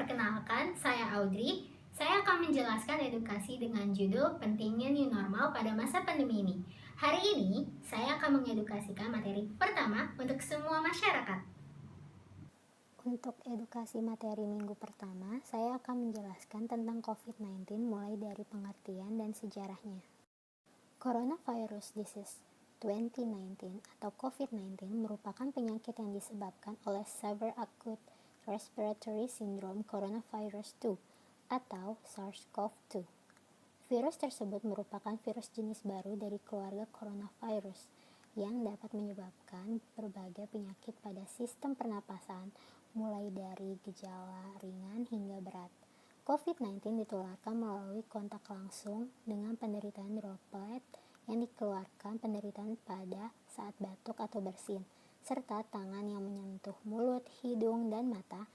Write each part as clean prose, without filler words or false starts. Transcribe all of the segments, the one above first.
Perkenalkan, saya Audrey. Saya akan menjelaskan edukasi dengan judul Pentingnya New Normal pada masa pandemi ini. Hari ini, saya akan mengedukasikan materi pertama untuk semua masyarakat. Untuk edukasi materi minggu pertama, saya akan menjelaskan tentang COVID-19 mulai dari pengertian dan sejarahnya. Coronavirus Disease 2019 atau COVID-19 merupakan penyakit yang disebabkan oleh Severe Acute Respiratory Syndrome Coronavirus 2 atau SARS-CoV-2. Virus tersebut merupakan virus jenis baru dari keluarga coronavirus yang dapat menyebabkan berbagai penyakit pada sistem pernapasan, mulai dari gejala ringan hingga berat. COVID-19 ditularkan melalui kontak langsung dengan penderitaan droplet yang dikeluarkan penderitaan pada saat batuk atau bersin, serta tangan yang menyentuh mulut, hidung, dan mata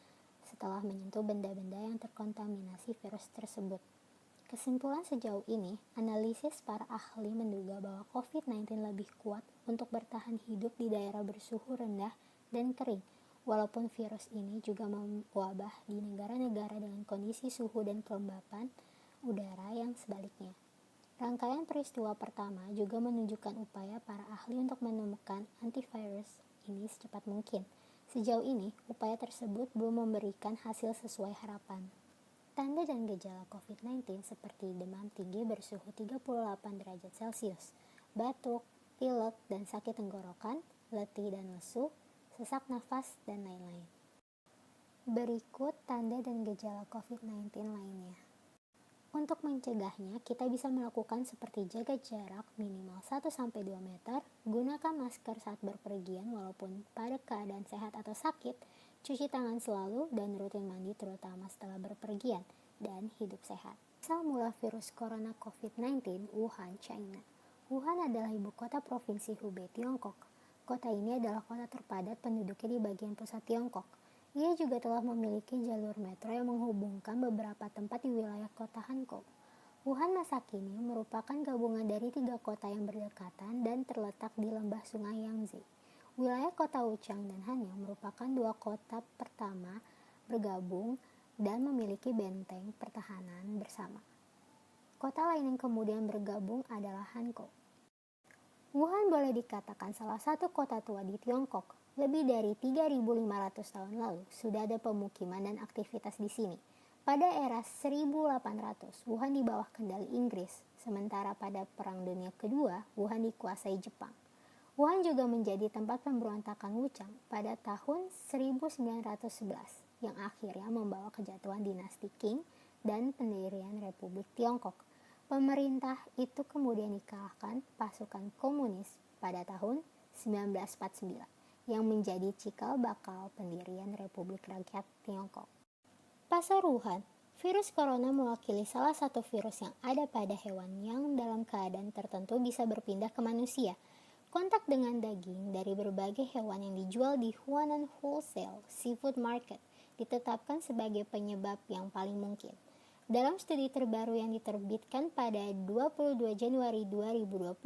setelah menyentuh benda-benda yang terkontaminasi virus tersebut. Kesimpulan sejauh ini, analisis para ahli menduga bahwa COVID-19 lebih kuat untuk bertahan hidup di daerah bersuhu rendah dan kering, walaupun virus ini juga mewabah di negara-negara dengan kondisi suhu dan kelembapan udara yang sebaliknya. Rangkaian peristiwa pertama juga menunjukkan upaya para ahli untuk menemukan antivirus ini secepat mungkin. Sejauh ini, upaya tersebut belum memberikan hasil sesuai harapan. Tanda dan gejala COVID-19 seperti demam tinggi bersuhu 38 derajat Celcius, batuk, pilek, dan sakit tenggorokan, letih dan lesu, sesak nafas, dan lain-lain. Berikut tanda dan gejala COVID-19 lainnya. Untuk mencegahnya, kita bisa melakukan seperti jaga jarak minimal 1-2 meter, gunakan masker saat berpergian walaupun pada keadaan sehat atau sakit, cuci tangan selalu, dan rutin mandi terutama setelah berpergian, dan hidup sehat. Asal mula virus corona COVID-19, Wuhan, China. Wuhan adalah ibu kota provinsi Hubei, Tiongkok. Kota ini adalah kota terpadat penduduknya di bagian pusat Tiongkok. Ia juga telah memiliki jalur metro yang menghubungkan beberapa tempat di wilayah kota Hankou. Wuhan masa kini merupakan gabungan dari 3 kota yang berdekatan dan terletak di lembah sungai Yangtze. Wilayah kota Wuchang dan Hanyang merupakan 2 kota pertama bergabung dan memiliki benteng pertahanan bersama. Kota lain yang kemudian bergabung adalah Hankou. Wuhan boleh dikatakan salah satu kota tua di Tiongkok. Lebih dari 3.500 tahun lalu sudah ada pemukiman dan aktivitas di sini. Pada era 1800, Wuhan di bawah kendali Inggris, sementara pada Perang Dunia Kedua, Wuhan dikuasai Jepang. Wuhan juga menjadi tempat pemberontakan Wuchang pada tahun 1911 yang akhirnya membawa kejatuhan dinasti Qing dan pendirian Republik Tiongkok. Pemerintah itu kemudian dikalahkan pasukan komunis pada tahun 1949 yang menjadi cikal bakal pendirian Republik Rakyat Tiongkok. Pasar Wuhan, virus corona mewakili salah satu virus yang ada pada hewan yang dalam keadaan tertentu bisa berpindah ke manusia. Kontak dengan daging dari berbagai hewan yang dijual di Huanan Wholesale Seafood Market ditetapkan sebagai penyebab yang paling mungkin. Dalam studi terbaru yang diterbitkan pada 22 Januari 2020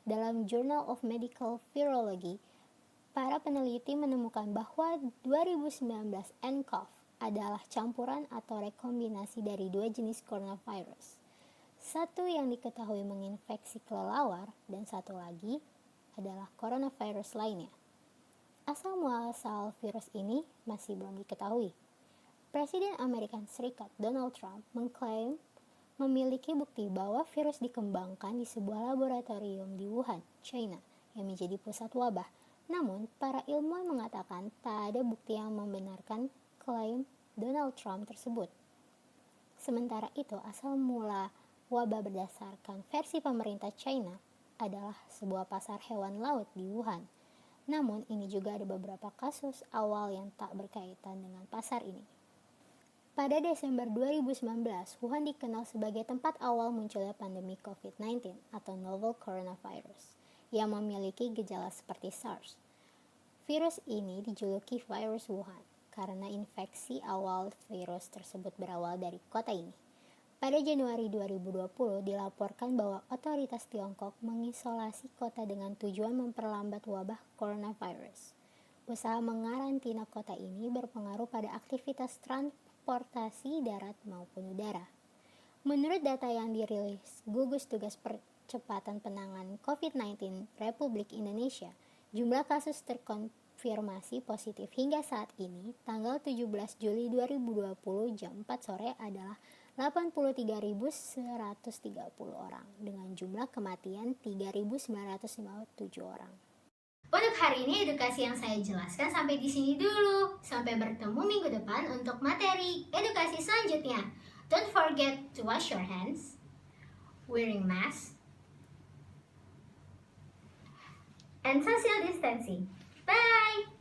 dalam Journal of Medical Virology, para peneliti menemukan bahwa 2019 nCoV adalah campuran atau rekombinasi dari 2 jenis coronavirus. Satu yang diketahui menginfeksi kelelawar dan satu lagi adalah coronavirus lainnya. Asal muasal virus ini masih belum diketahui. Presiden Amerika Serikat Donald Trump mengklaim memiliki bukti bahwa virus dikembangkan di sebuah laboratorium di Wuhan, China, yang menjadi pusat wabah. Namun, para ilmuwan mengatakan tak ada bukti yang membenarkan klaim Donald Trump tersebut. Sementara itu, asal mula wabah berdasarkan versi pemerintah China adalah sebuah pasar hewan laut di Wuhan. Namun, ini juga ada beberapa kasus awal yang tak berkaitan dengan pasar ini. Pada Desember 2019, Wuhan dikenal sebagai tempat awal munculnya pandemi COVID-19 atau Novel Coronavirus yang memiliki gejala seperti SARS. Virus ini dijuluki virus Wuhan karena infeksi awal virus tersebut berawal dari kota ini. Pada Januari 2020 dilaporkan bahwa otoritas Tiongkok mengisolasi kota dengan tujuan memperlambat wabah coronavirus. Usaha mengarantina kota ini berpengaruh pada aktivitas transportasi darat maupun udara. Menurut data yang dirilis Gugus Tugas Percepatan Penanganan COVID-19 Republik Indonesia, jumlah kasus terkonfirmasi positif hingga saat ini, tanggal 17 Juli 2020 jam 4 sore adalah 83.130 orang, dengan jumlah kematian 3.957 orang. Untuk hari ini edukasi yang saya jelaskan sampai di sini dulu. Sampai bertemu minggu depan untuk materi edukasi selanjutnya. Don't forget to wash your hands, wearing mask, and social distancing. Bye!